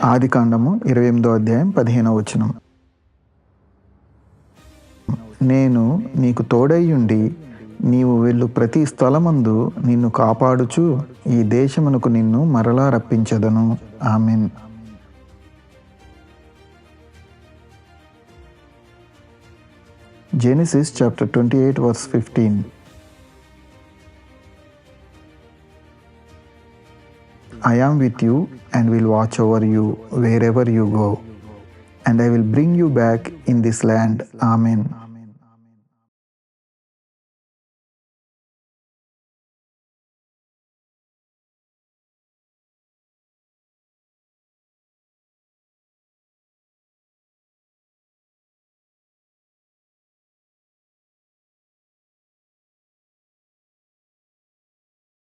ఆదికాండము 28వ అధ్యాయం 15వ వచనం. నేను నీకు తోడైయుండి నీవు వెళ్ళు ప్రతి స్థలమందు నిన్ను కాపాడుచు ఈ దేశమునకు నిన్ను మరలా రప్పించెదను. ఆమేన్. Genesis chapter 28 verse 15. I am with you and will watch over you wherever you go, and I will bring you back in this land. Amen.